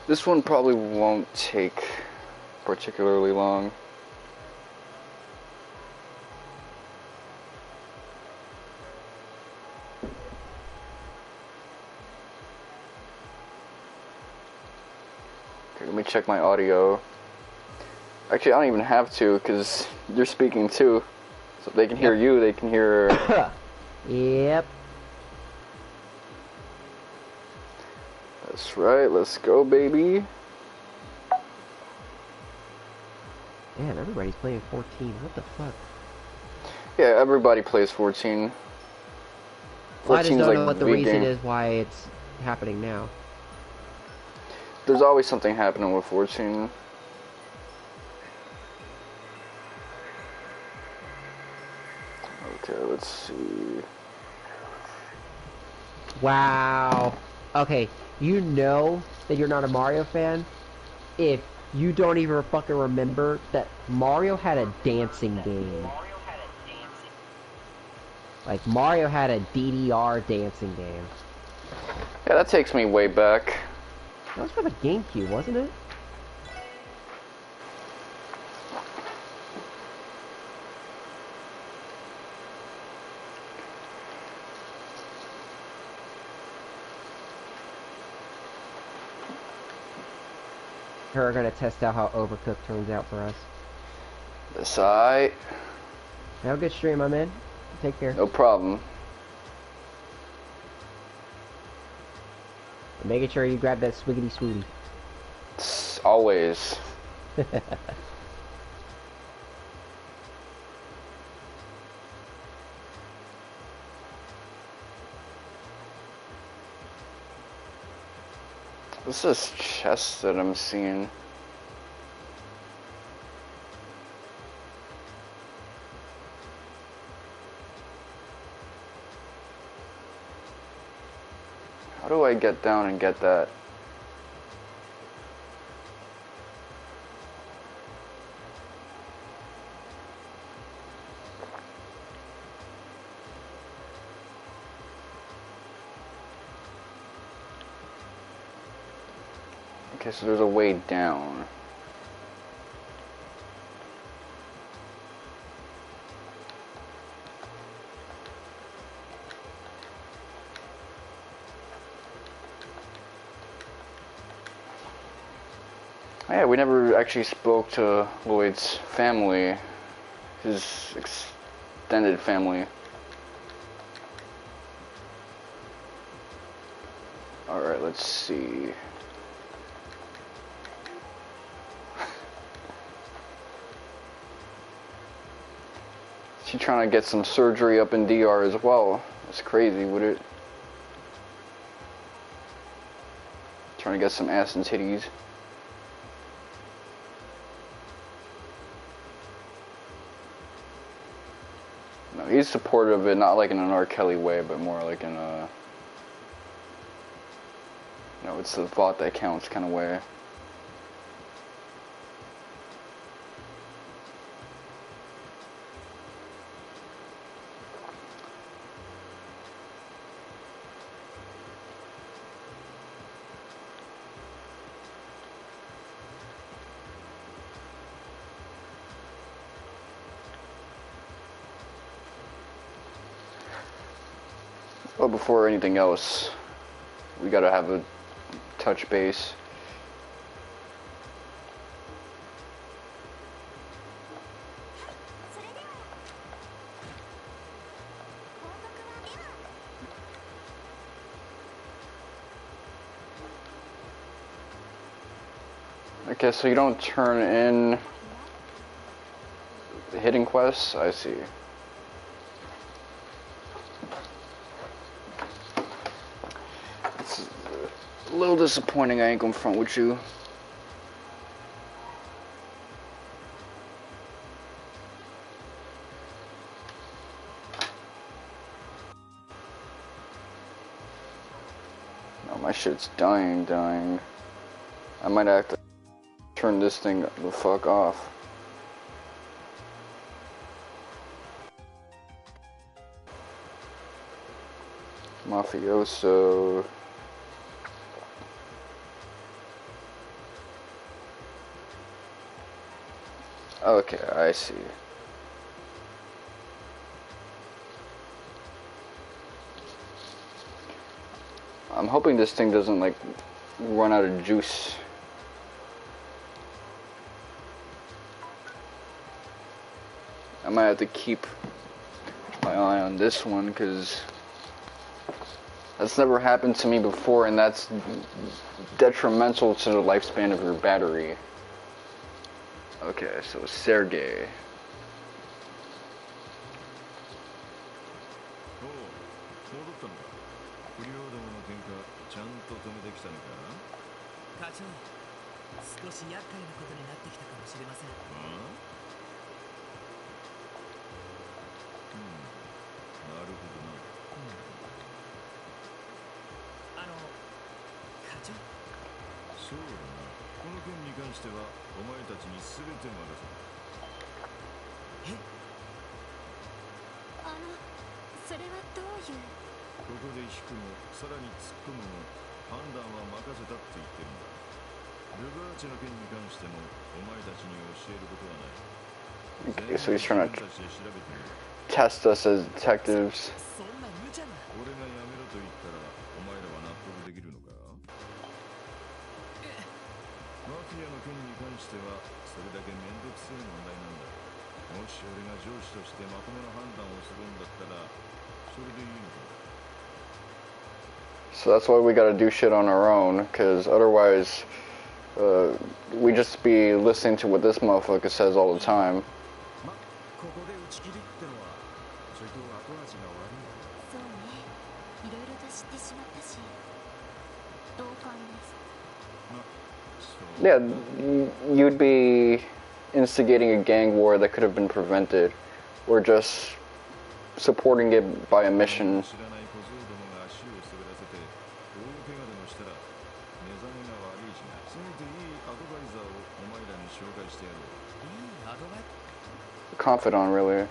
This one probably won't take particularly long. Okay, let me check my audio. Actually, I don't even have to, because you're speaking too. So if they can hear you, they can hear... Yep. That's right, let's go, baby. Man, everybody's playing 14. What the fuck? Yeah, everybody plays 14. Well, I just 14 is don't like know what the the reason game. is why it's happening now. There's always something happening with 14. Okay, let's see. Wow. Okay, you know that you're not a Mario fan if you don't even fucking remember that Mario had a dancing game. Like, Mario had a DDR dancing game. Yeah, that takes me way back. That was for the GameCube, wasn't it? We're gonna test out how Overcooked turns out for us. This eye. Have a good stream, my man. Take care. No problem. And making sure you grab that swiggity swooty. Always. What's this chest that I'm seeing? How do I get down and get that? Okay, so there's a way down. Yeah, we never actually spoke to Lloyd's family, his extended family. Alright, let's see. She trying to get some surgery up in DR as well. That's crazy, would it? Trying to get some ass and titties. No, he's supportive of it, not like in an R. Kelly way, but more like in a... You know, it's the thought that counts kind of way. Well, before anything else, we gotta have a touch base. Okay, so you don't turn in the hidden quests? I see. It's a little disappointing, I ain't gonna front with you. No, my shit's dying. I might have to turn this thing the fuck off. Mafioso. Okay, I see. I'm hoping this thing doesn't like run out of juice. I might have to keep my eye on this one because that's never happened to me before, and that's detrimental to the lifespan of your battery. Okay, so Sergey. Okay, so he's trying to test us as detectives. So that's why we gotta do shit on our own, because otherwise we just be listening to what this motherfucker says all the time. Yeah, you'd be instigating a gang war that could have been prevented, or just supporting it by a mission. Confidant, really.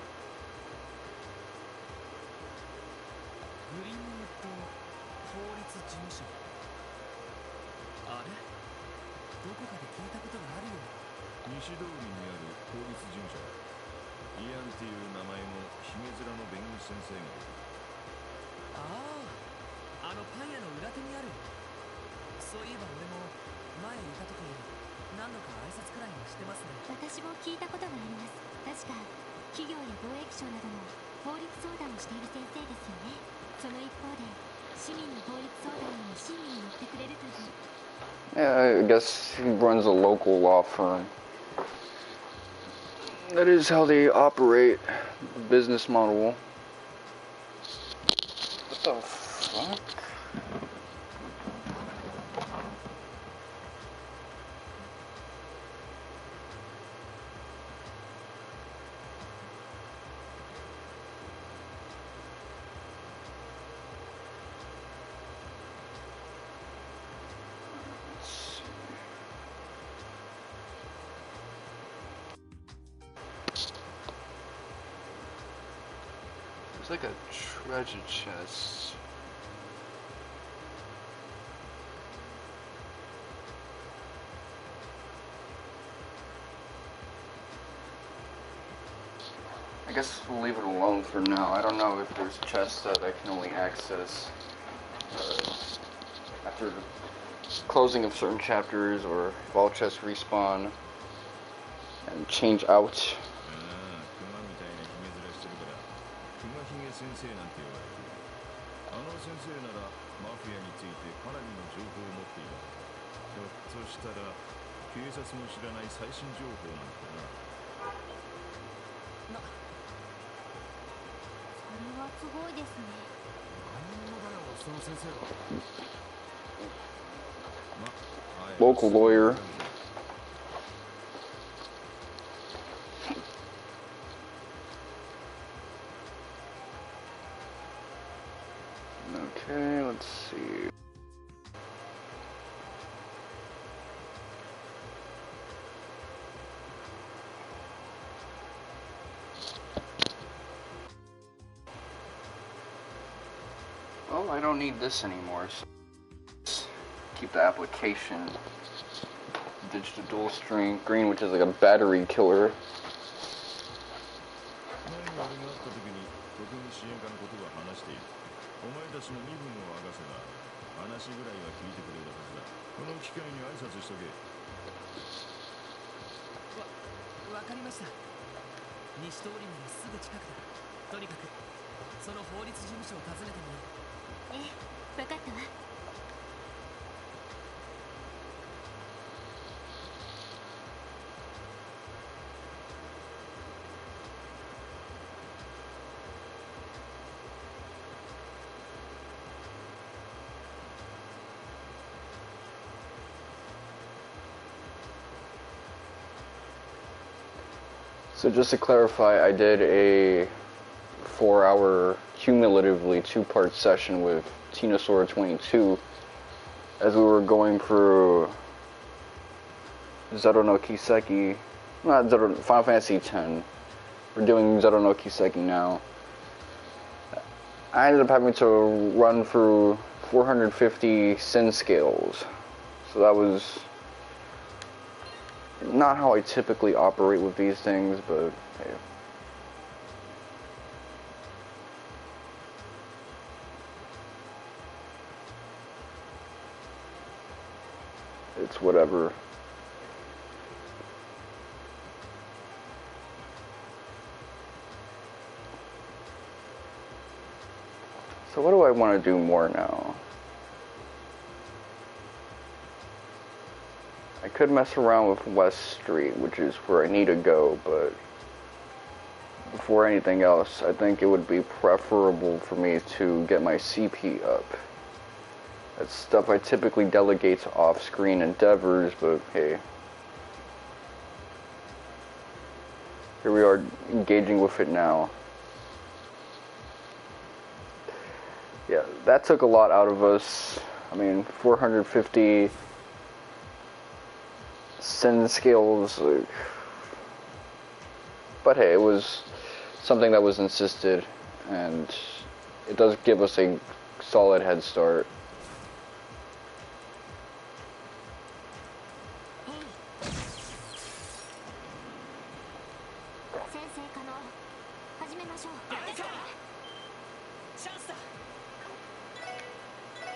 Yeah, I guess he runs a local law firm. That is how they operate. Business model. What the fuck? It's like a treasure chest. I guess we'll leave it alone for now. I don't know if there's chests that I can only access after the closing of certain chapters, or if all chests respawn and change out. Local lawyer. Okay, let's see. Well, I don't need this anymore, so let's keep the application. Ditch the dual string green, which is like a battery killer. 支援家のことは話している。お前たちの身分を明かせば話ぐらいは聞いてくれるはずだ。この機会に挨拶しとけ。わかりました。西通りまですぐ近くだ。とにかくその法律事務所を訪ねてみよう。ええ、わかったわ。So just to clarify, I did a 4-hour cumulatively 2-part session with Tenosaur 22 as we were going through Zero no Kiseki, not Zero, Final Fantasy X. We're doing Zero no Kiseki now. I ended up having to run through 450 sin scales, so that was not how I typically operate with these things, but hey. It's whatever. So what do I want to do more now? I could mess around with West Street, which is where I need to go, but before anything else, I think it would be preferable for me to get my CP up. That's stuff I typically delegate to off-screen endeavors, but hey. Here we are engaging with it now. Yeah, that took a lot out of us. I mean, 450 sin scales, like, but hey, it was something that was insisted, and it does give us a solid head start.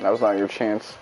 That was not your chance.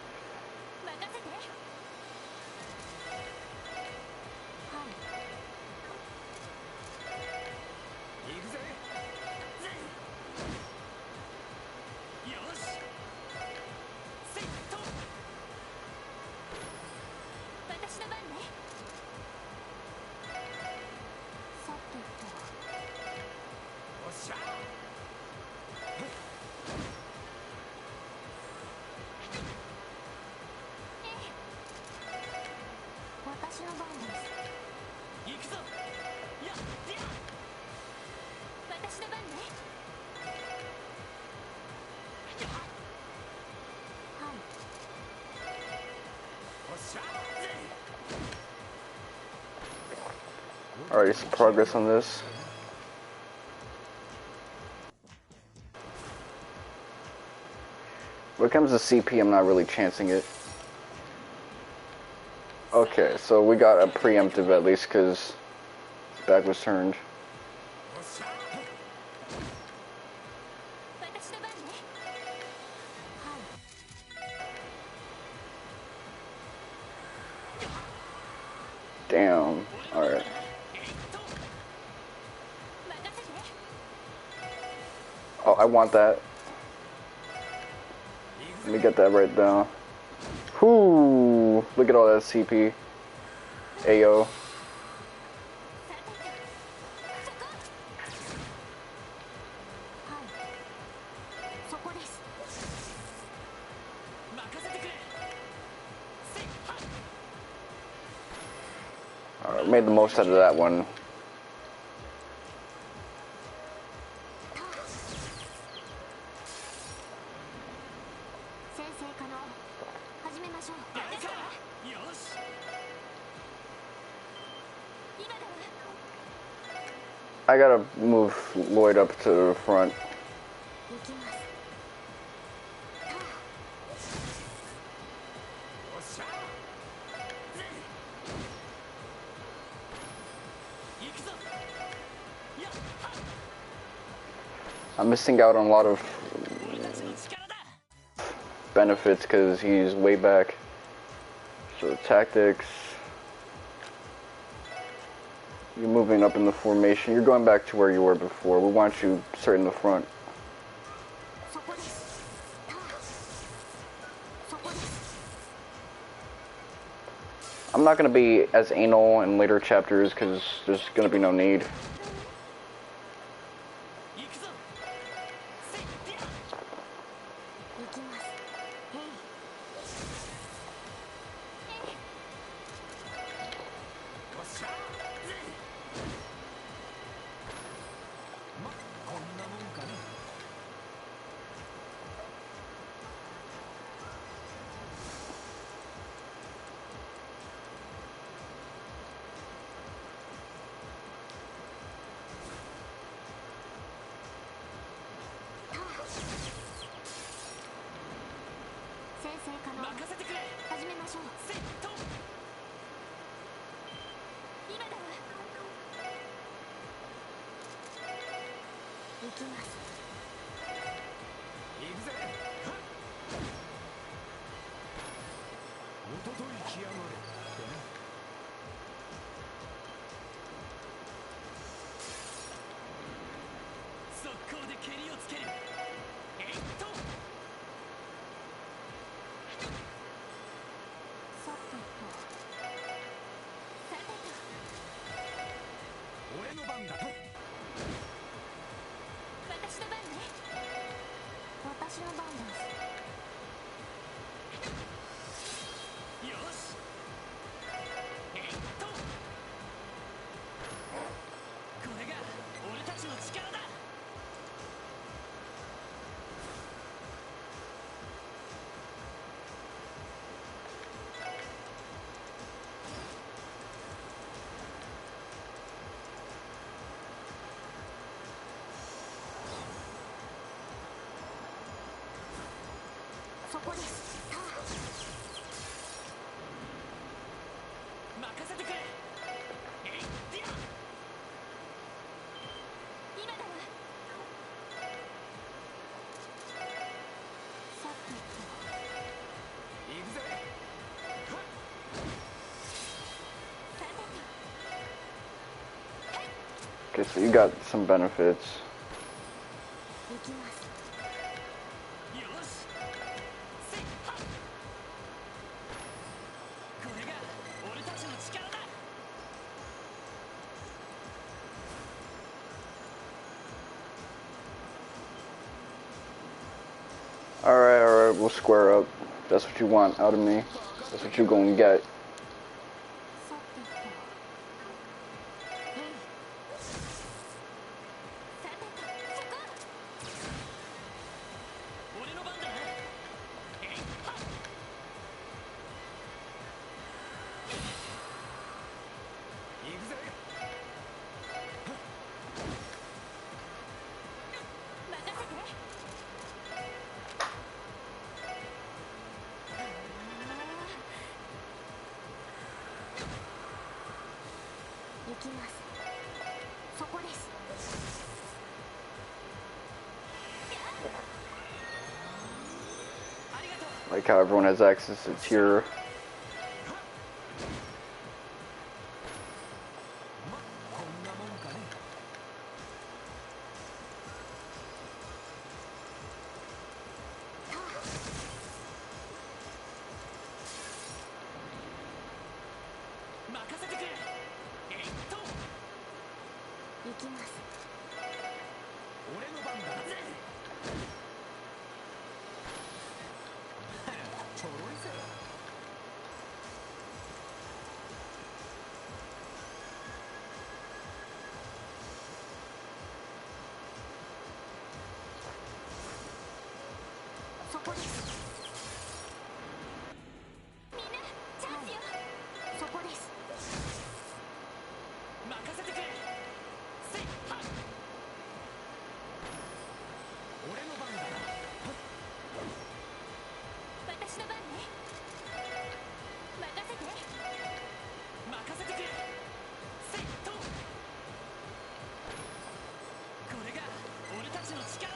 Alright, some progress on this. When it comes to CP, I'm not really chancing it. Okay, so we got a preemptive at least because his back was turned. Damn. Alright. Oh, I want that. Let me get that right now. Whoo! Look at all that CP. Ayo. Alright, made the most out of that one. I gotta move Lloyd up to the front. I'm missing out on a lot of 俺たちの力だ benefits because he's way back. So tactics. You're moving up in the formation. You're going back to where you were before. We want you straight in the front. そこですターンそこです I'm not going to be as anal in later chapters because there's going to be no need. 行くぞせいや行きますへいよっしゃまこんなもんかね先生可能任せてくれ始めましょうせっと今だわ行きます行くぜおととい来やがれってね速攻で蹴りをつけるえいっとさてとさてと俺の番だと私の番ね私の番ですよしえいっとこれが俺たちの力だ そこですターン任せてくれえいってや今だわさてと行くぜさてと Okay, so you got some benefits. 行きますよしせっはこれが俺たちの力だ Alright, we'll square up. That's what you want out of me. That's what you gonna get. さてとへいさてとそこ俺の番だなえいは行くぜ任せて行きますそこです ありがとう Like how everyone has access to tier. まこんなもんかねターン任せてくれえいっと行きます俺の番だぜちょろいぜそこですみんなチャンスよそこです任せてくれせいは俺の番だな私の番ね任せて任せてくれせいとこれが俺たちの力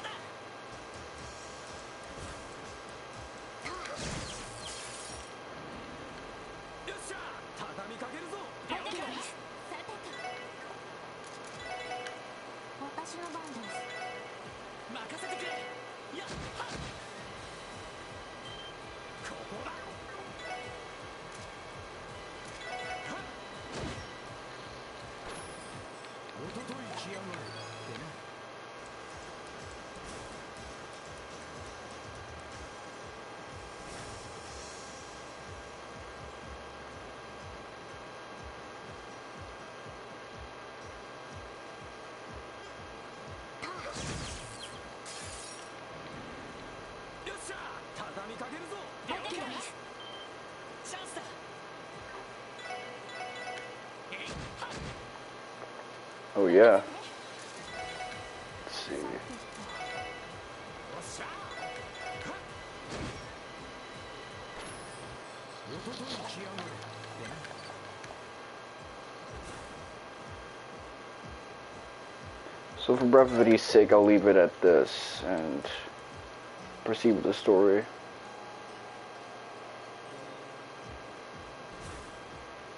Oh yeah. Let's see. So for brevity's sake, I'll leave it at this and proceed with the story.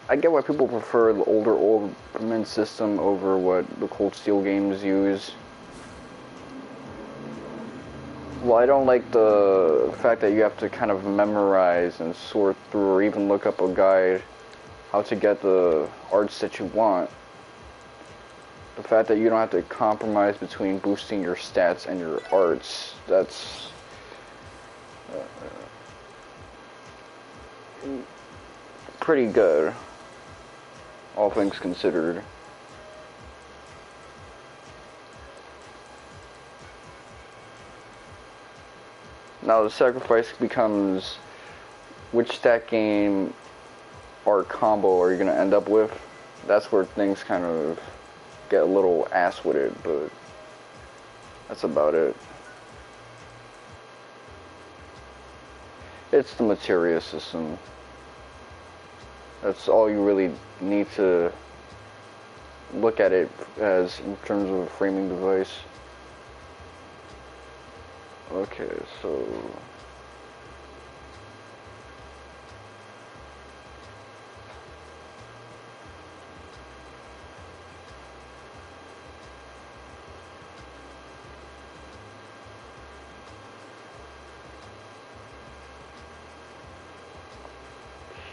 I get why people prefer the older Ultraman system over what the Cold Steel games use. Well, I don't like the fact that you have to kind of memorize and sort through or even look up a guide how to get the arts that you want. The fact that you don't have to compromise between boosting your stats and your arts, that's pretty good, all things considered. Now the sacrifice becomes which stat game or combo are you going to end up with. That's where things kind of get a little ass-witted, but that's about it. It's the materia system. That's all you really need to look at it as in terms of a framing device. Okay, so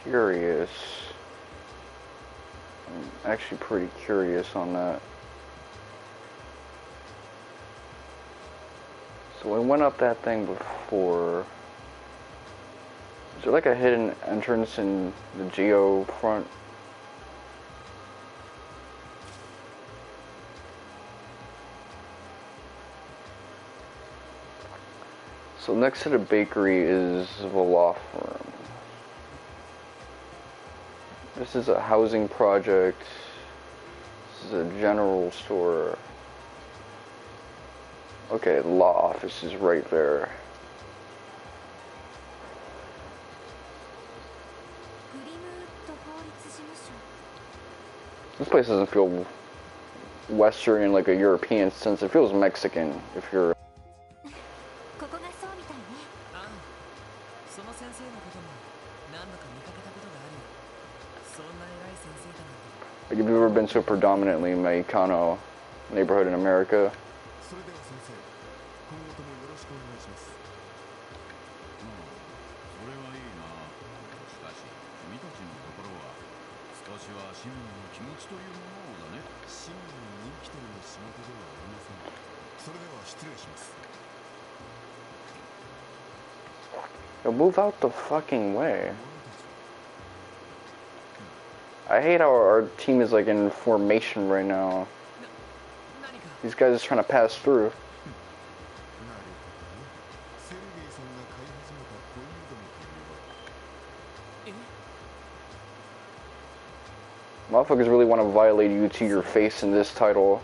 curious. I'm actually pretty curious on that. So we went up that thing before. Is there like a hidden entrance in the Geo front? So next to the bakery is the law firm. This is a housing project. This is a general store. Okay, the law office is right there. This place doesn't feel Western in like a European sense. It feels Mexican if you're... Like, have you ever been to a predominantly Mexicano neighborhood in America? Yo, move out the fucking way. I hate how our team is like in formation right now. These guys are trying to pass through. Motherfuckers really want to violate you to your face in this title.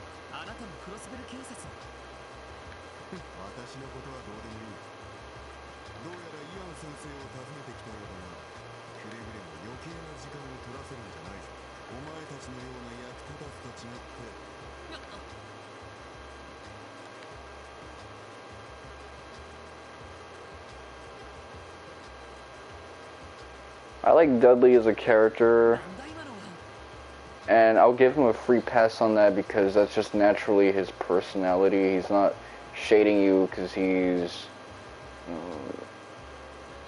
I like Dudley as a character, and I'll give him a free pass on that because that's just naturally his personality. He's not shading you because he's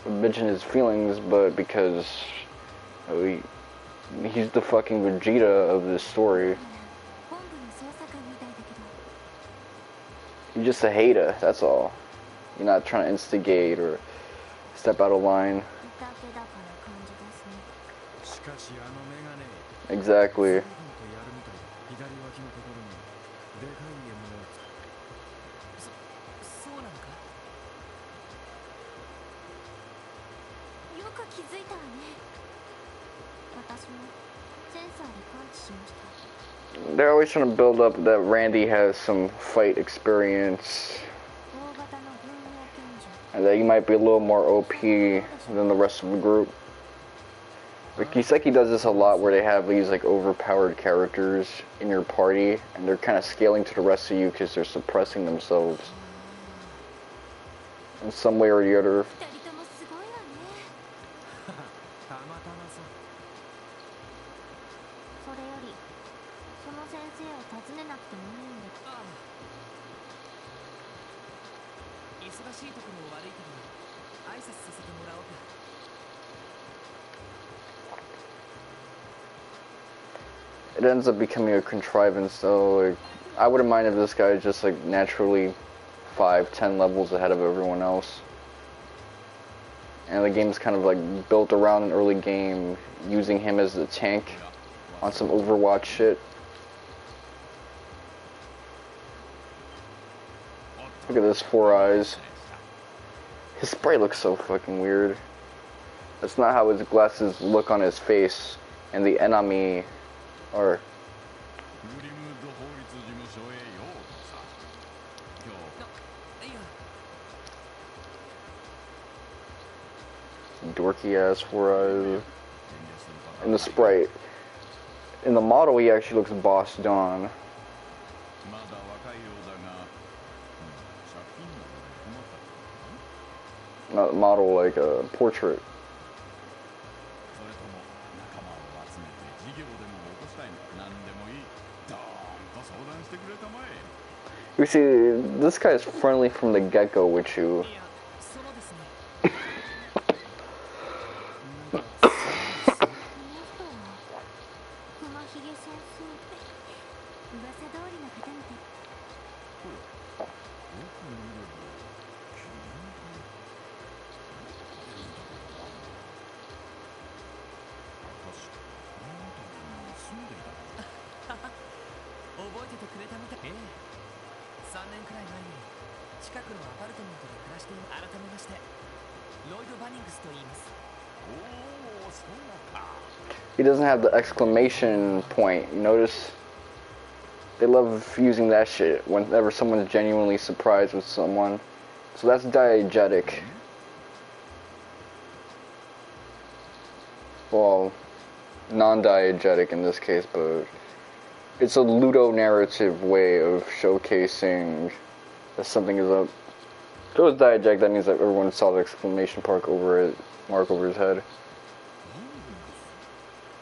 bitching his feelings, but because he's the fucking Vegeta of this story. You're just a hater, that's all. You're not trying to instigate or step out of line. Exactly. They're always trying to build up that Randy has some fight experience 大型の軍用拳銃 and that he might be a little more OP than the rest of the group. Like Kiseki does this a lot where they have these like overpowered characters in your party and they're kind of scaling to the rest of you because they're suppressing themselves in some way or the other. 二人ともすごいわね。たまたまそう。それよりその先生を訪ねなくてもいいんだ。ああ。忙しいところを悪いけど挨拶させてもらおうか。It ends up becoming a contrivance though. Like, I wouldn't mind if this guy is just like naturally 5-10 levels ahead of everyone else. And the game's kind of like built around an early game, using him as the tank on some Overwatch shit. Look at this Four Eyes. His sprite looks so fucking weird. That's not how his glasses look on his face and the enemy or グリムウッド法律事務所へようこそ。今日いや、 dorky ass Four Eyes. In the sprite. In the model he actually looks bossed down. まだ若いようだが、借金などで困ったのかな？ Not model, like a portrait. それとも仲間を集めて事業でも起こしたいのか？何でもいい。ドーンと相談してくれたまえ。 You see, this guy is friendly from the get-go with you. いや、そうですね。この人は熊ひげ先生。噂通りの方みたい。よく見れば君が私この辺りに住んでいたのか？覚えててくれたみたい。ええ。3年くらい前に近くのアパルトメントで暮らしている。改めましてロイド・バニングスと言います。おお、そうか。 He doesn't have the exclamation point. Notice? They love using that shit whenever someone's genuinely surprised with someone. So that's diegetic. Well, non-diegetic in this case, but it's a ludo-narrative way of showcasing that something is up. If it was diegetic, that means that everyone saw the exclamation mark over his head.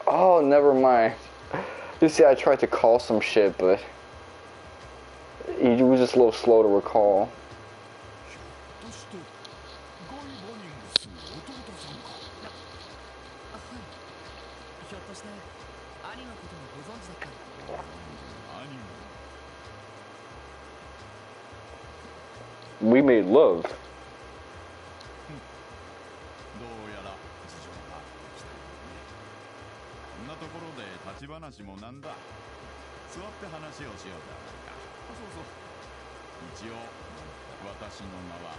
Oh, never mind. You see, I tried to call some shit, but he was just a little slow to recall. ひょっとしてガイ・バニングスの弟さんか？あ、はい。ひょっとして兄のこともご存知だったの？何も We made love. どうやら事情があってきたよね。こんなところで立ち話もなんだ。座って話をしようじゃないか。そうそう。一応私の名は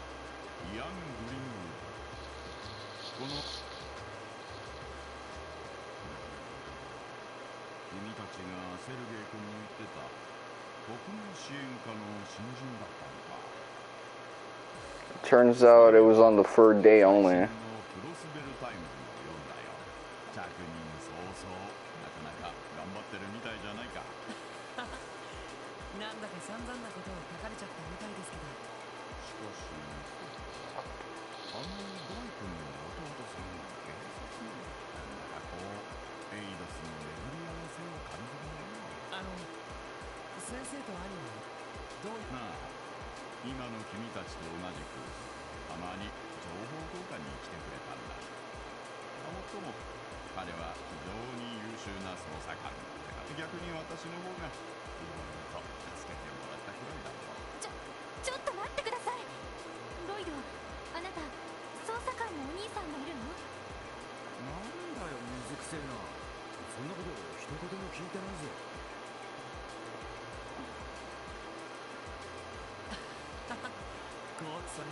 イアン・グリムウッド。この君たちがセルゲイ君の言ってた国民支援課の新人だったのか。 Turns out it was on the third day only. クロスベルタイムズのようだよ。着任早々、なかなか頑張ってるみたいじゃないか。なんだか散々なことを書かれちゃったみたいですけど。しかし、ガイ君の弟さんが警察になんだかこう、エイドスの巡り合わせを感じるね。先生と兄はどういうなあ、今の君たちと同じく、たまに情報交換に来てくれたんだ。もっとも、彼は非常に優秀な捜査官だったから、逆に私の方がいろいろと助けてもらったくらいだろう。ちょっと待ってください。ロイド、あなた捜査官のお兄さんがいるの？なんだよ水くせえな。そんなこと一言も聞いてないぜ。それに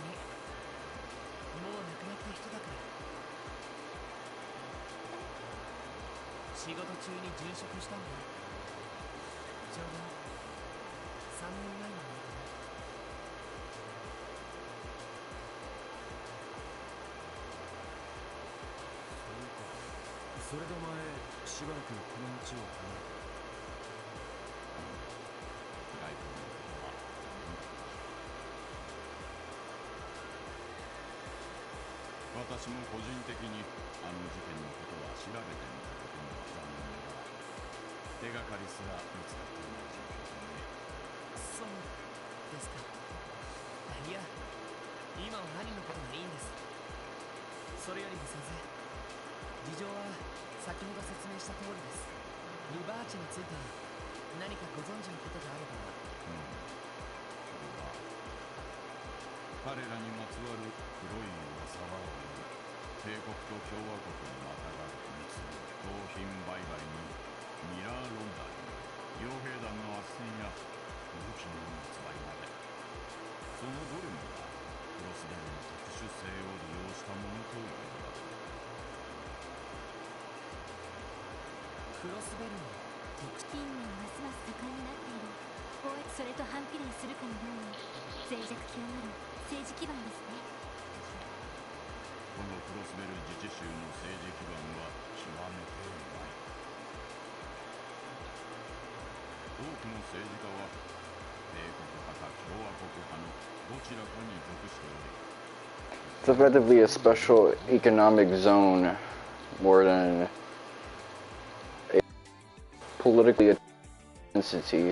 もう亡くなった人だから。仕事中に殉職したんだ。ちょうど3年前にね。そうか。それでお前しばらくこの町を離れた。外部のことは私も個人的にあの事件のことは調べてみたことも残念ながら手がかりすら見つかっていない状況でね。そうですか。いや、今は何のことがいいんです。それよりも先生、事情は先ほど説明した通りです。ルバーチェについて何かご存知のことがあれば。それは彼らにまつわる黒い噂は多い。帝国と共和国にまたがる秘密、盗品売買にミラーロンダリング、傭兵団の斡旋や武器の密売まで、そのどれもがクロスベルの特殊性を利用したものというのだ。クロスベルの近年ますます盛んになっている貿易、それと反比例するかのように脆弱極まる政治基盤ですね。このクロスベル自治州の政治基盤は極めてうまい。多くの政治家は帝国派か共和国派のどちらかに属しており、It's effectively a special economic zone more than a politically entity. そして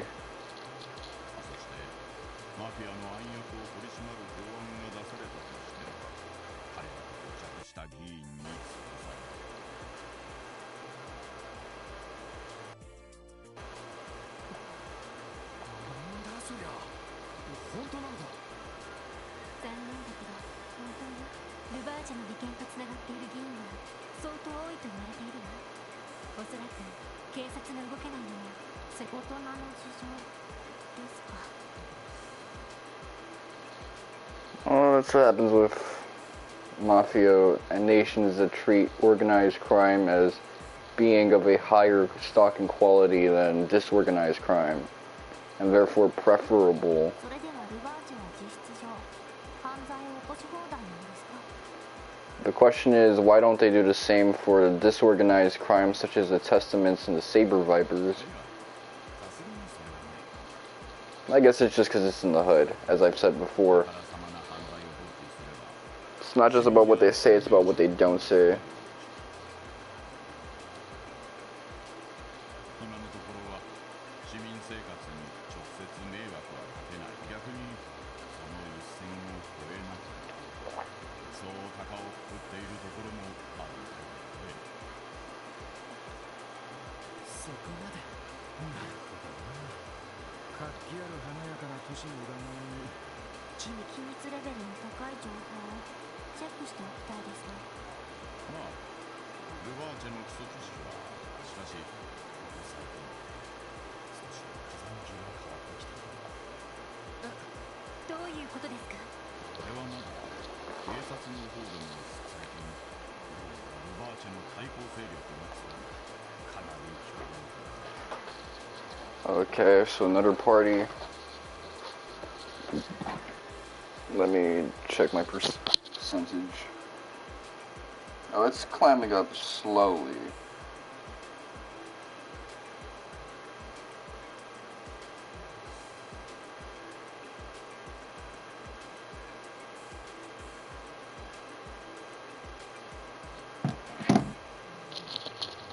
マフィアの暗躍を取り締まる法案が出されたとして彼らと固着した議員に潰される。なんだそりゃ。本当なんだ。残念だけど本当にルバーチェの利権とつながっている議員は相当多いと言われているわ。おそらく警察が動けないのも大人の事情ですか。 Oh, that's what happens with mafia and nations that treat organized crime as being of a higher stock and quality than disorganized crime, and therefore preferable. それではルバーチェは実質上犯罪を起こし放題なのですか。 The question is, why don't they do the same for disorganized crimes such as the Testaments and the Saber Vipers? I guess it's just because it's in the hood, as I've said before. It's not just about what they say, it's about what they don't say. 今のところは市民生活に直接迷惑はかけない。逆にその一線を越えなくてそう高をくくっているところもあるようでね。そこまで。なるほどな。活気ある華やかな都市の裏側に機密レベルの高い情報をチェックしておきたいですね。まあルバーチェの基礎知識はしかしここ最近少し風向きが変わってきている。どういうことですか。これはまだ警察の方でも最近ルバーチェの対抗勢力が強い。かなり強力だ。 Okay, so another party. Let me check my percentage. Oh, it's climbing up slowly.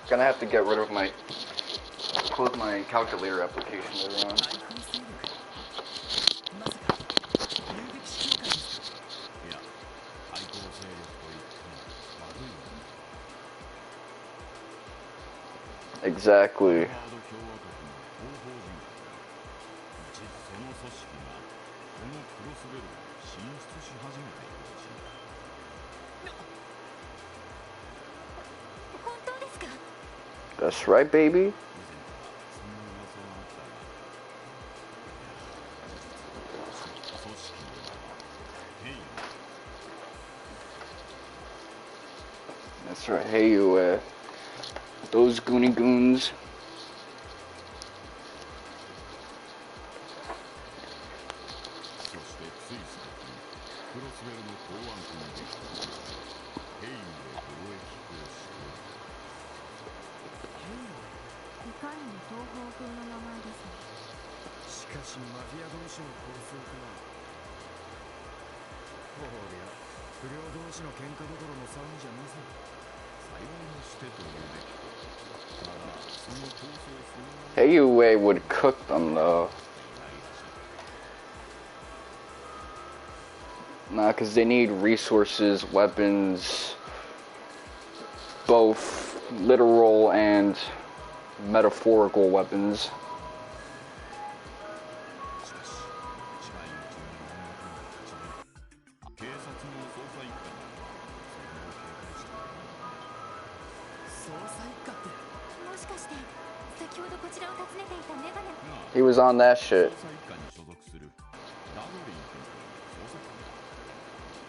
Gonna have to get rid of my close my calculator application later on. まさか遊撃士協会ですか。いや、対抗勢力といっても悪いもの。 Exactly. ハード共和国の広報人口その組織がこのクロスベルに進出し始めているらしい。本当ですか。 That's right, baby. 以前からそんな噂はあったが、組織の名はヘイユ。 That's right. Hey, you, those Goonie Goons. かにも東方風の名前ですね。しかしマフィア同士の抗争か。ほりゃ不良同士の喧嘩どころの騒ぎじゃねえぞ。幸いにしてと言うべき。ただその闘争そのもの Heiyue would cook them though. Nah, because they need resources, weapons, both literal and metaphorical weapons. しかし近いうちに音楽の立ちで警察の捜査一課がそれを警戒している。捜査一課って。もしかして先ほどこちらを訪ねていたメガネ。 He was on that shit. 捜査一課に所属するダドリー君という捜査官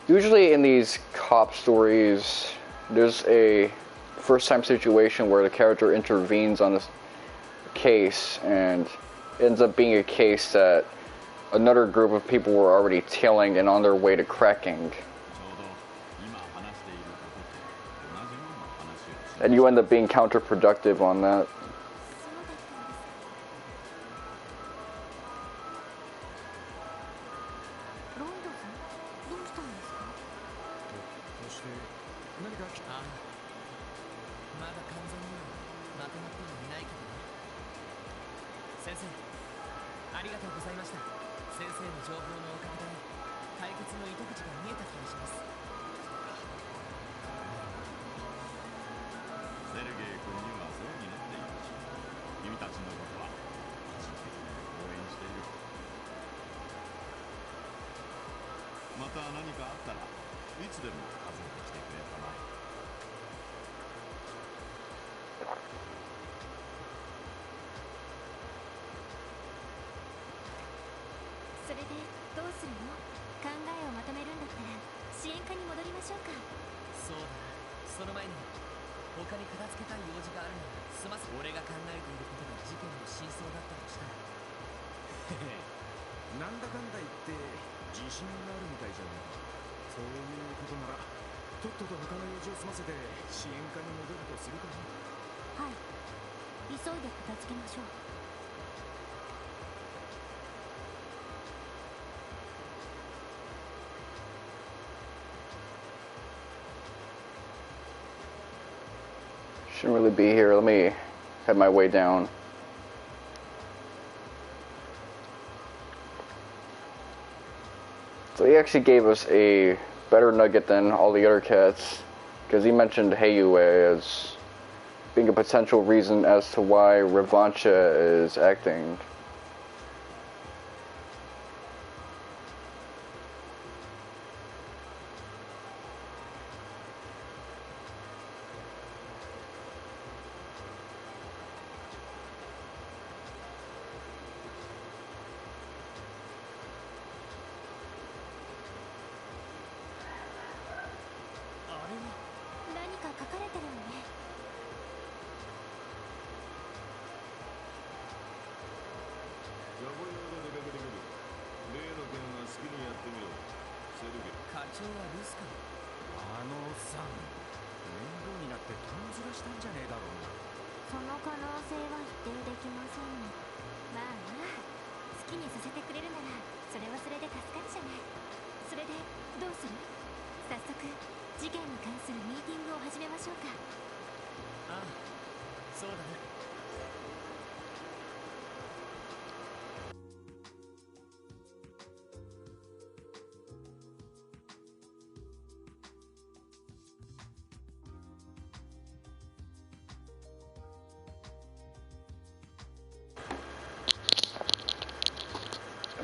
だ。 Usually in these cop stories, there's a first-time situation where the character intervenes on a case and ends up being a case that another group of people were already tailing and on their way to cracking. ちょうど今話していることと同じような話をし And you end up being counterproductive on that. そうだったんですか。ロンドさん、どうしたんですか。そして何かああ、まだ完全にはまとまってはいないけどね。先生、ありがとうございました。先生の情報のおかげで解決の糸口が見えた気がします。セルゲイ君にはそうになっているし、君たちのことは個人的に応援している。また何かあったらいつでも訪ねてきてくれたまえ。それでどうするの。考えをまとめるんだったら支援課に戻りましょうか。そうだな。その前に他に片付けたい用事があるなら済ませ。俺が考えていることが事件の真相だったとしたら。なんだかんだ言って自信があるみたいじゃないか。そういうことならとっとと他の用事を済ませて支援課に戻るとするかな。はい、急いで片付けましょう。 Shouldn't really be here. Let me head my way down. So he actually gave us a better nugget than all the other cats, because he mentioned Heiyue as being a potential reason as to why Revancha is acting.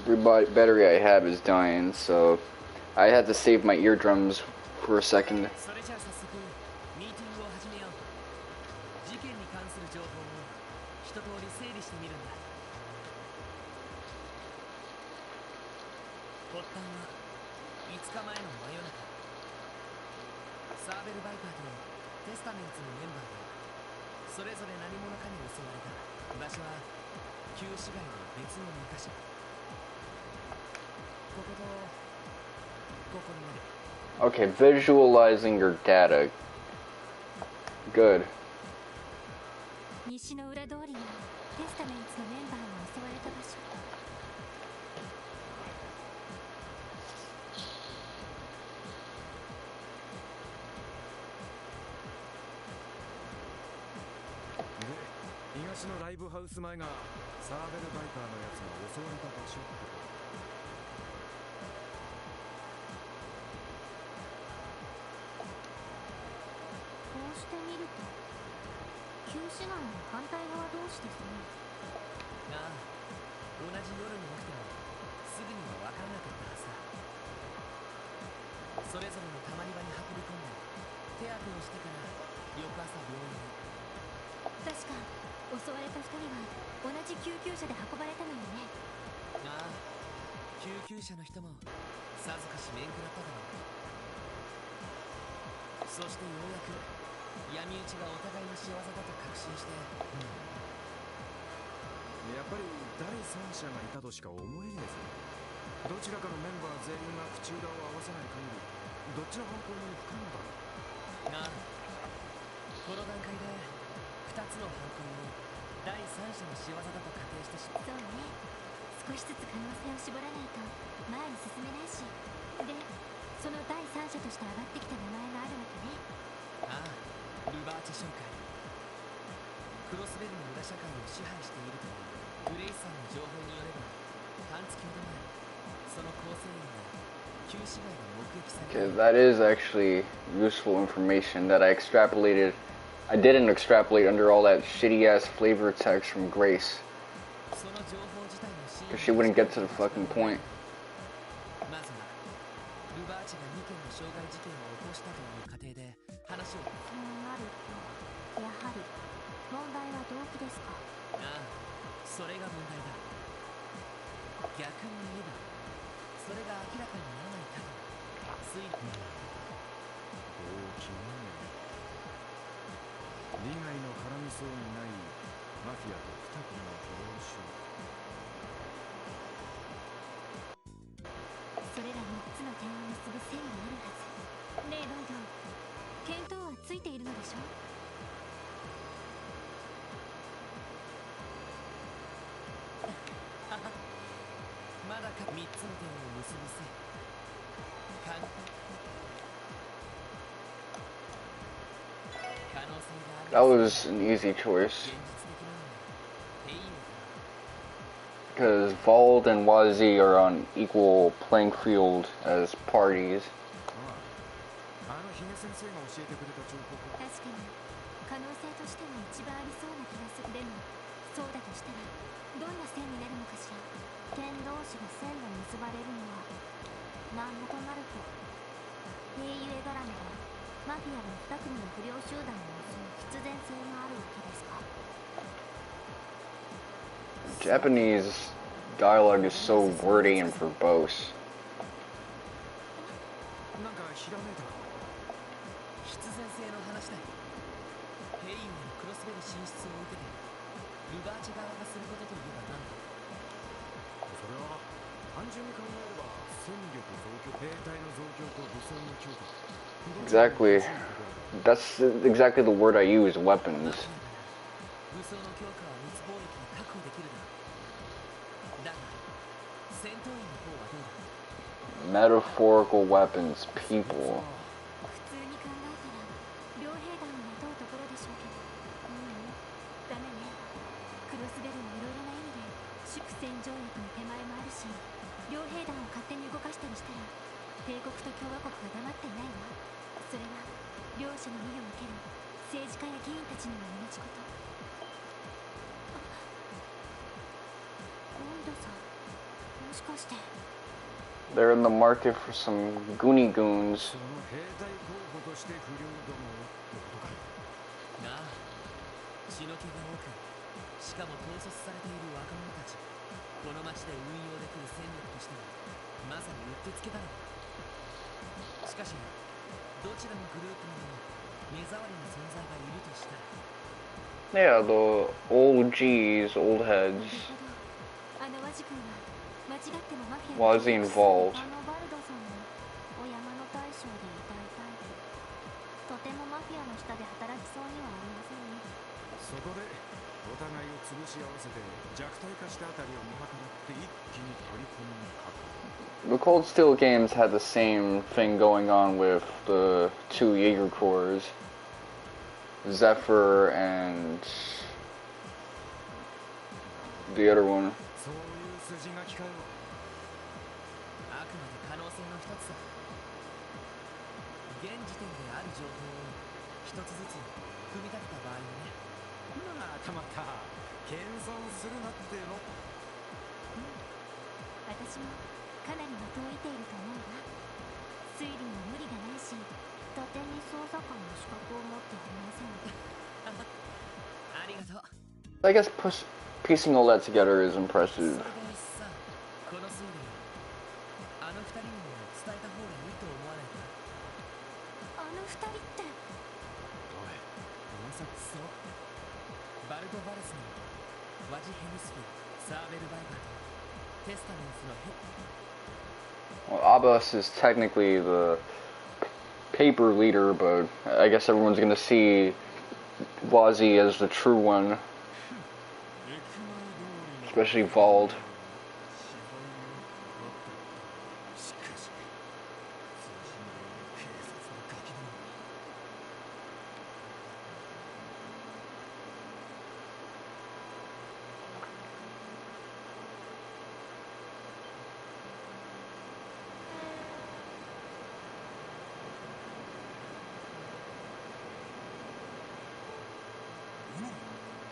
Every battery I have is dying, so I had to save my eardrums for a second. それじゃあ早速ミーティングを始めよう。事件に関する情報を一通り整理してみるんだ。発端は5日前の真夜中、サーベル・バイパーとテスタメンツのメンバーがそれぞれ何者かに襲われた。場所は旧市街の別の2カ所。こことここになる。Okay, visualizing your data. Good. 2西の裏通りにテスタメンツのメンバーが襲われた場所。で、東のライブハウス前がサーベルバイパーのやつが襲われた場所って。こうして見ると旧市街の反対側同士ですね。ああ、同じ夜に起きてもすぐには分からなかったはずだ。それぞれのたまり場に運び込んで手当てをしてから翌朝病院に。確か襲われた2人は同じ救急車で運ばれたのよね。ああ、救急車の人もさぞかし面食らっただろう。そしてようやく闇討ちがお互いの仕業だと確信して、やっぱり第三者がいたとしか思えねえぞ。どちらかのメンバー全員が口裏を合わせない限りどっちの犯行も不可能だろう。ああ、この段階で2つの犯行を第三者の仕業だと仮定してしまう。そうね、少しずつ可能性を絞らないと前に進めないし。で、その第三者として上がってきた名前があるわけね。ああ、ルバーチェ商会。クロスベルの裏社会を支配しているというグレイスさんの情報によれば、半月ほど前その構成員が旧市街で目撃された。 Okay, that is actually useful information that I extrapolated. I didn't extrapolate under all that shitty ass flavor text from Grace, その情報自体の真意 because she wouldn't get to the fucking point. まずはルバーチェが2件の傷害事件を起こしたという過程で話を。そうなるとやはり問題は動機ですか。ああ、それが問題だ。逆に言えばそれが明らかにならない限り推理。動機ね。利害の絡みそうにないマフィアと二組の不良集団。それら3つの点を結ぶ線があるはず。ねえロイド、見当はついているのでしょ。まだか3つの点を結ぶ線。可能性が That ある。 was an easy 現 choice, 実的なのはペイン because Vald and Wazi are on equal playing field as parties. あのヒゲ先生が教えてくれた情報か。確かに可能性としては一番ありそうな気がする。でもそうだとしたらどんな線になるのかしら。点同士が線で結ばれるのは何だとなると英雄絵絡みでマフィアが2組の不良集団を襲う必然性があるわけですか。 Japanese dialogue is so wordy and verbose. なんかひらめいた。必然性の話だよ。ペインへのクロスベル進出を受けてルバーチェ側がすることといえば何だ。それは単純に考えれば戦力増強、兵隊の増強と武装の強化。 Exactly. That's exactly the word I use, weapons. 武装の強化は密貿易で確保できるだろう。だが戦闘員の方はどうだ。 Metaphorical weapons, people. 普通に考えたら両兵団を雇うところでしょうけど、ダメね。クロスベルはいろいろな意味で祝戦条約の手前もあるし、両兵団を勝手に動かしたりしたら帝国と共和国が黙っていないわ。それは両者の身を受ける政治家や議員たちにも同じこと。ロイドさん、もしかして。 They're in the market for some Goonie goons. その兵隊候補として不良どもってことか。なあ、血の気が多くしかも統率されている若者たち。この町で運用できる戦力としてはまさにうってつけだろう。しかしどちらのグループにも目障りな存在がいるとしたら。 Yeah, the old G's, old なる heads. ほど。あの和ジ君は間違ってもマフィア Was involved. あのバルドさんのお山の大将でいたいタイプ。とてもマフィアの下で働きそうにはありませんね。そこでお互いを潰し合わせて弱体化したあたりを見計らって一気に取り込みにかかる。 The Cold Steel games had the same thing going on with the two Jaeger cores, Zephyr and the other one. そういう筋書きかよ。あくまで可能性の一つだ。現時点である情報を一つずつ組み立てた場合はね。またまた謙遜するなっての。私もかなり的を射ていると思うわ。推理に無理がないし、伊達に捜査官の資格を持っていません。ありがとう。 I guess piecing all that together is それ impressive. でさ、この推理あの二人にも伝えた方がいいと思わないか。あの二人って。おい、噂そう、バルト・バレスのワジ・ヘムスフィサーベル・バイバーとテスタメンスのヘッ Well, Abbas is technically the paper leader, but I guess everyone's gonna see Wazi as the true one, especially Vald. しかし通信で警察のガキども。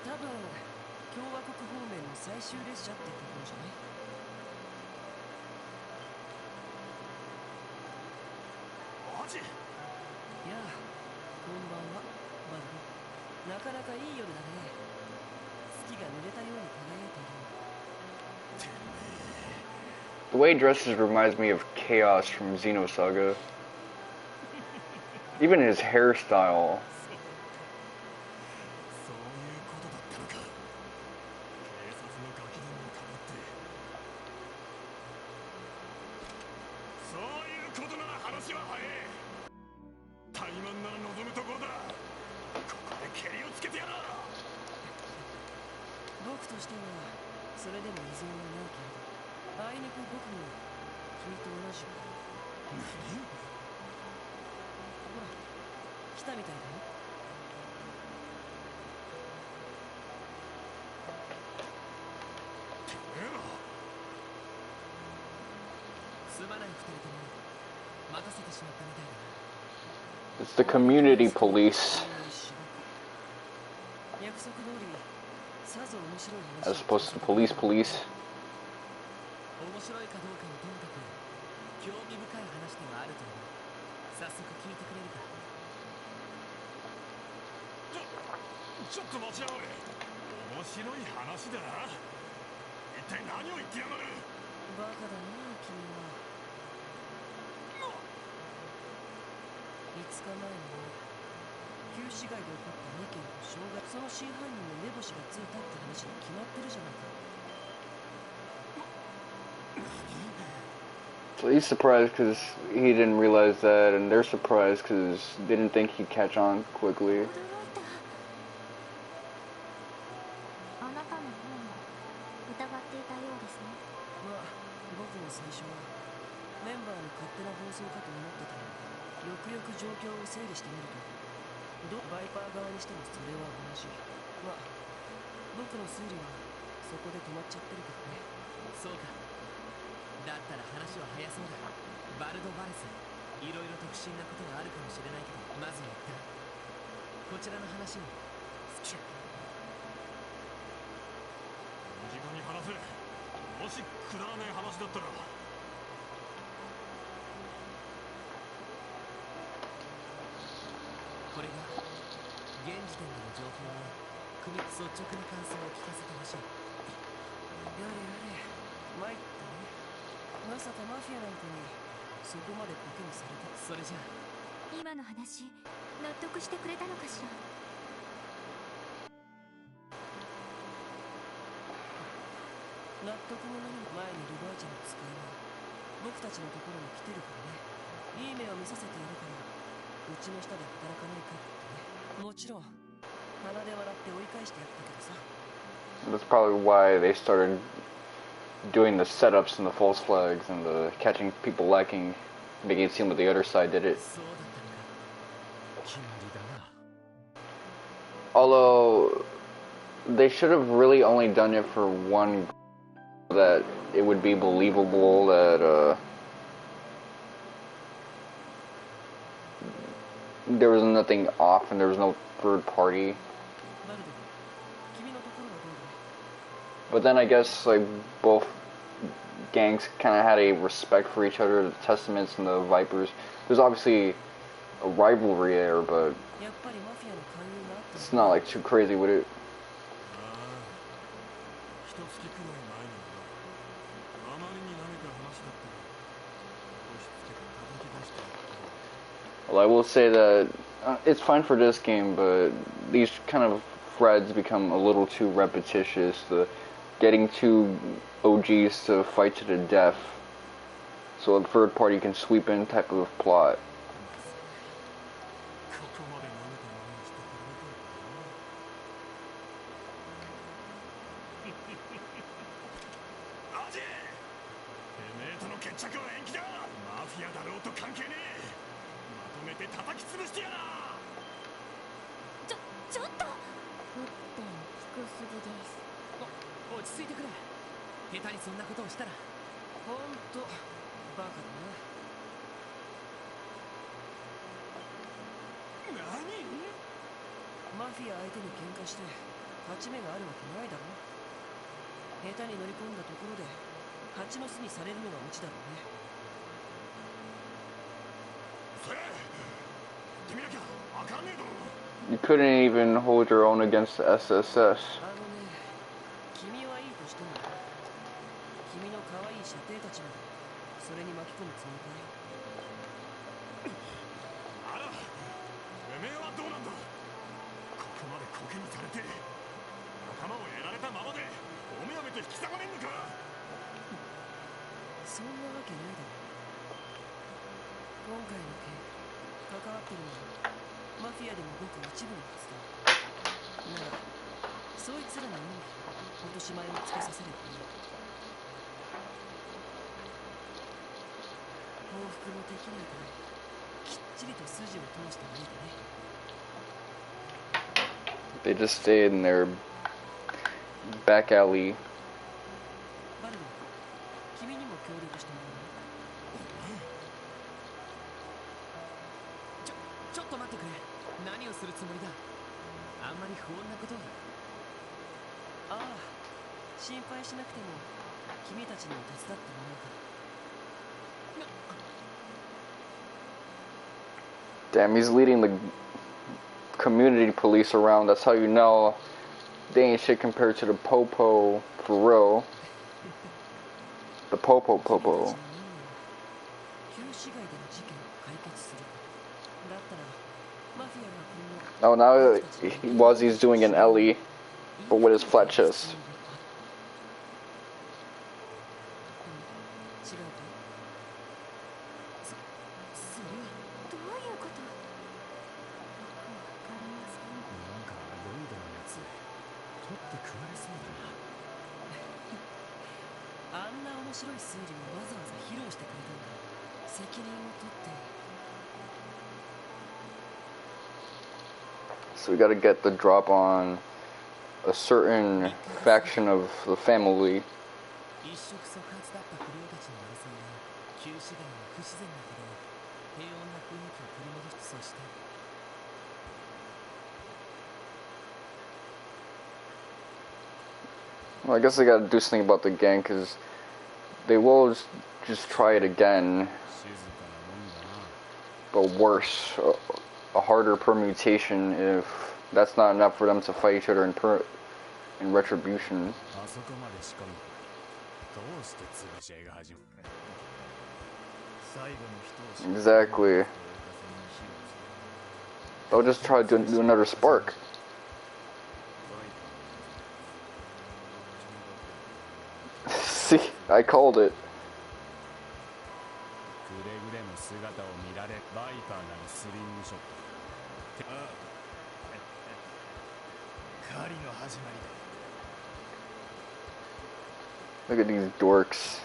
多分共和国方面の最終列車ってところじゃない？マジ？いやあ、こんばんは、バルド。なかなかいい夜だね。月が濡れたように輝いている。 The way he dresses reminds me of Chaos from Xenosaga. Even his hairstyle. そういうことだったのか。警察のガキどもをかばって。そういうことなら話は早い。怠慢なら望むところだ。ここでケリをつけてやら。僕としてはそれでも依存はないけれど、あいにく僕も君と同じ。何？ほら、来たみたいだよ。てめえら。すまない二人とも待たせてしまったみたいだな。 It's the community police 約束通り、さぞ面白い話 as opposed to the police. 面白いかどうかはともかく興味深い話ではあると思う。早速聞いてくれるか。ちょっと待ちやがれ。面白い話だな。一体何を言ってやがる。バカだな君は。5日前に旧市街で起こった2件の傷害、その真犯人の目星がついたって話に決まってるじゃないか。 So he's surprised because he didn't realize that, and they're surprised because they didn't think he'd catch on quickly. 驚いた。あなたの方も疑っていたようですね。まあ僕も最初はメンバーの勝手な放送かと思ってたが、よくよく状況を整理してみると、バイパー側にしてもそれは同じ。まあ僕の推理はそこで止まっちゃってるけどね。そうか。だったら話は早そうだ。バルド・バレス、いろいろと不審なことがあるかもしれないけど、まずは一旦こちらの話を。短に話せ。もしくだらない話だったら。これが現時点での情報を組み率直な感想を聞かせてほしい。やれやれ、参ったね。まさかマフィアなんかにそこまでコケにされた。それじゃあ今の話、納得してくれたのかしら。納得も何も。前にルバーチェの使いが僕たちのところに来てるからね。いい目を見させてやるから、うちの下で働かないかってね。もちろん鼻で笑って追い返してやったけどさ。That's probably why they started doing the setups and the false flags and the catching people lacking, making it seem like the other side did it. そうだったのか。決まりだな。 Although they should have really only done it for one, that it would be believable that there was nothing off and there was no third party. バルド、君のところはどうだ？ But then I guess like both gangs kind of had a respect for each other, the Testaments and the Vipers. There's obviously a rivalry there, but やっぱりマフィアの勧誘があったの it's か。 not like too crazy with it. ああ、一月くらい前のあまりに何か話だったら押し付けて叩き出してやったわ。 Well, I will say that it's fine for this game, but these kind of threads become a little too repetitious. The getting two OGs to fight to the death, so a third party can sweep in type of plot. ここまで舐めたままにしてくれるからな。アジ！てめえとの決着は延期だ。マフィアだろうと関係ねえ。まとめて叩き潰してやら。ちょっと沸点低すぎです。落ち着いてくれ。下手にそんなことをしたらほんとバカだな。何？マフィア相手に喧嘩して勝ち目があるわけないだろ。下手に乗り込んだところで蜂の巣にされるのがオチだろうね。それやってみなきゃわかんねえだろ。 You couldn't even hold your own against the SSS. あのね、君はいいとしても君の可愛い舎弟たちまでそれに巻き込むつもりかい？あら、てめえはどうなんだ。ここまでコケにされて仲間をやられたままでおめやめと引き下がれんのか。そんなわけないだろ。今回の件関わってるのはマフィアでもごく一部のはずだ。ならそいつらの運に落とし前をつけさせればいい。報復もできないからきっちりと筋を通してみてね。 They just stayed in their back alley. バルド、君にも協力してもらう。ちょっと待ってくれ。何をするつもりだ。あんまり不穏なことは。ああ、心配しなくても君たちにも手伝ってもらうから。 Damn, he's leading the community police around. That's how you know they ain't shit compared to the Popo for real. The Popo Popo. 旧市街での事件を解決する。だったらマフィアが今後 Oh, now Wazzy's doing an Ellie, but with his flat chest. 違うか？それはどういうこと？よくわかりません。なんかロイドのやつ取って食われそうだな。あんな面白い推理をわざわざ披露してくれたんだ。責任を取って。 So we gotta get the drop on a certain faction of the family. 一触即発だった不良たちの争いが旧市街は不自然だけど平穏な雰囲気を取り戻しつつして。 Well, I guess they gotta do something about the gang, because they will just try it again, 静かなもんだな。 but worse. A harder permutation if that's not enough for them to fight each other in retribution. あそこまで仕込んでどうして潰し合いが始まる。最後の人を Exactly. They'll just try to do another spark. See, I called it. くれぐれも姿を見られバイパーなるスリングショット。ああ狩りの始まりだ。Look at these dorks.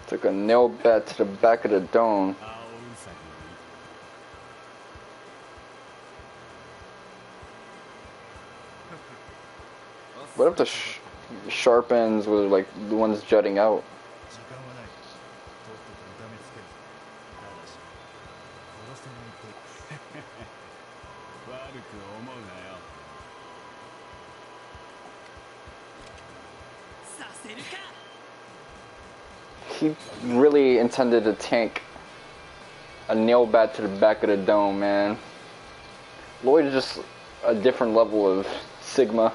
Took a nail bat to the back of the dome. What if the sharp ends were like the ones jutting out? He really intended to tank a nail bat to the back of the dome, man. Lloyd is just a different level of Sigma.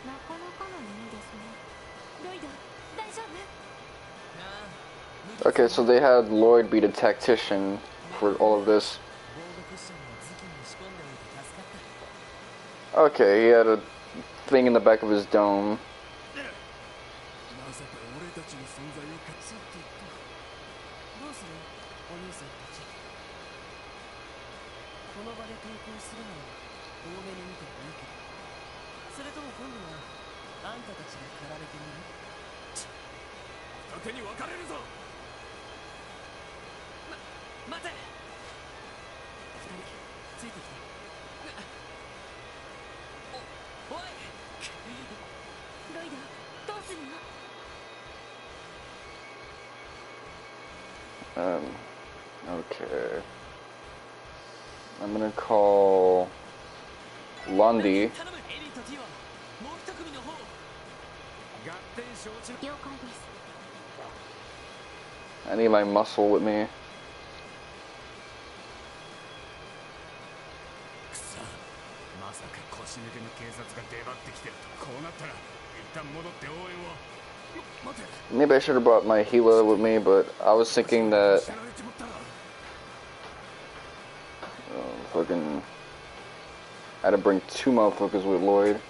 なかなかのものですね。ロイド、大丈夫？ Okay, so they had Lloyd be the tactician for all of this. Okay, he had a thing in the back of his dome. Okay. I'm gonna call Lundy. I need my muscle with me. Maybe I should have brought my Gila with me, but I was thinking that fucking I had to bring two motherfuckers with Lloyd.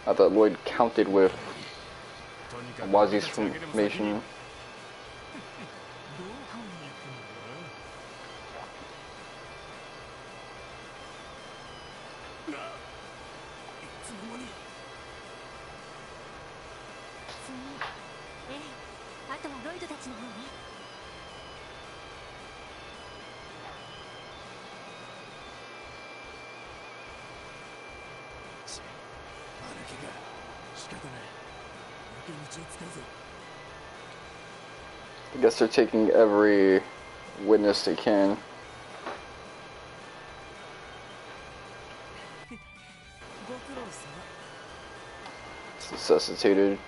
I thought Lloyd counted with Wazi's formation. I guess they're taking every witness they can. It's necessitated.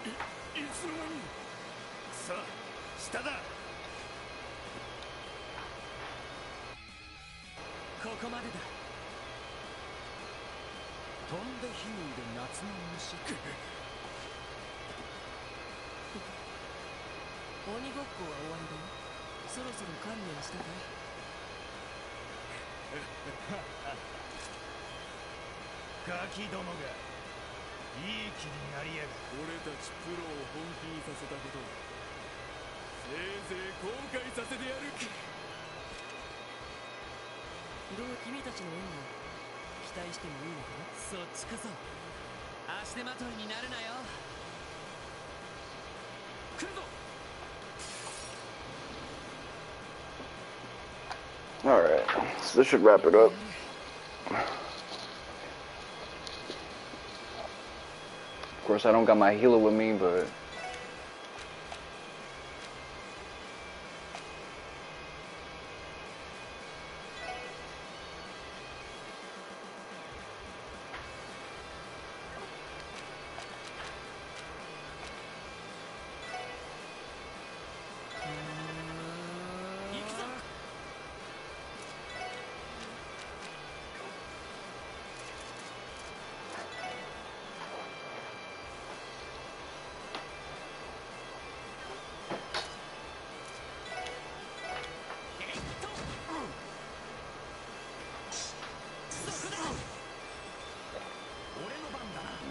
Alright, so this should wrap it up. course, I don't got my healer with me, but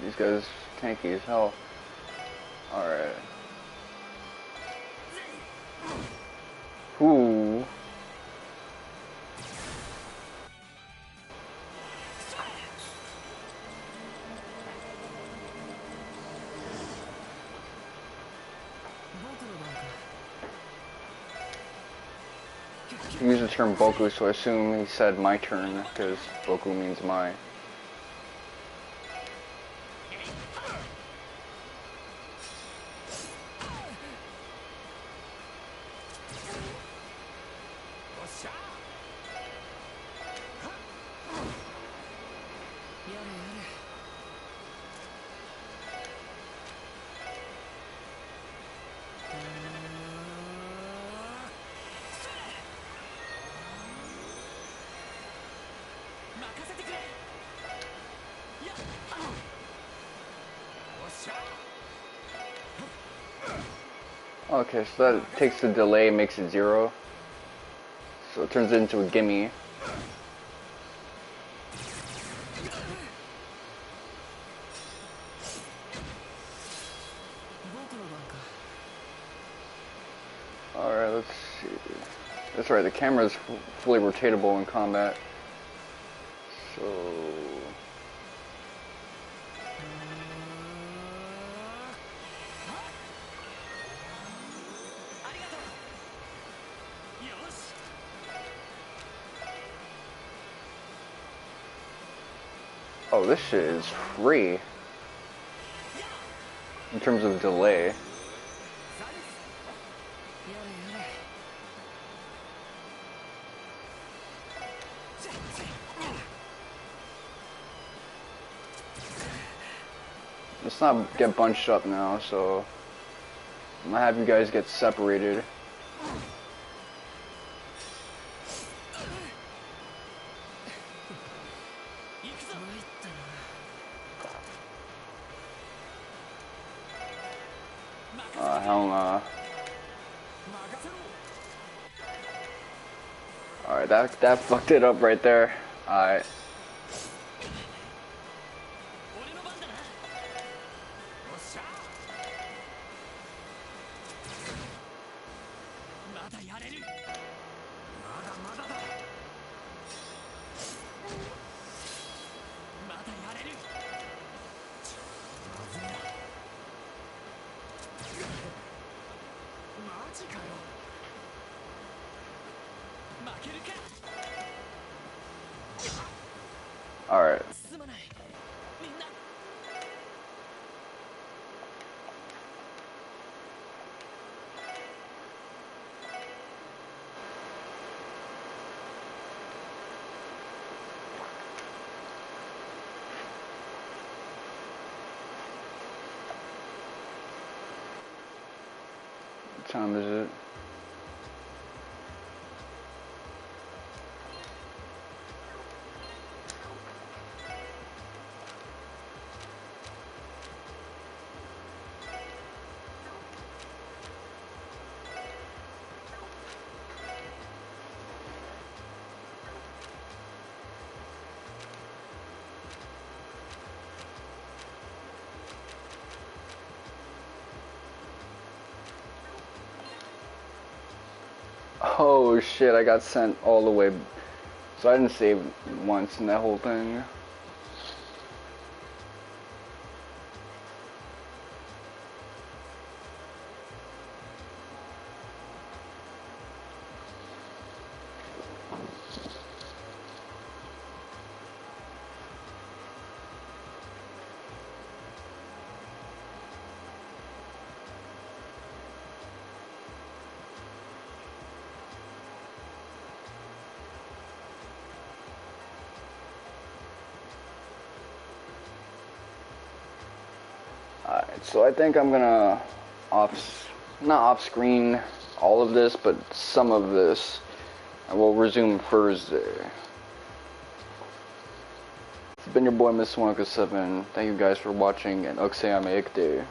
these guys tanky as hell. Alright. Ooh. He used the term Boku, so I assume he said my turn, because Boku means my. Okay, so that takes the delay, makes it 0. So it turns it into a gimme. Alright, let's see. That's right, the camera is fully rotatable in combat. So... Oh, this shit is free in terms of delay. Let's not get bunched up now, so I'm gonna have you guys get separated. Hell nah. Alright, that fucked it up right there. Alright. Alright. What time is it? Oh shit, I got sent all the way. So I didn't save once in that whole thing. So I think I'm gonna not off screen all of this, but some of this. I will resume Thursday. It's been your boy, Miss 107. Thank you guys for watching, and Oksayame Ikde.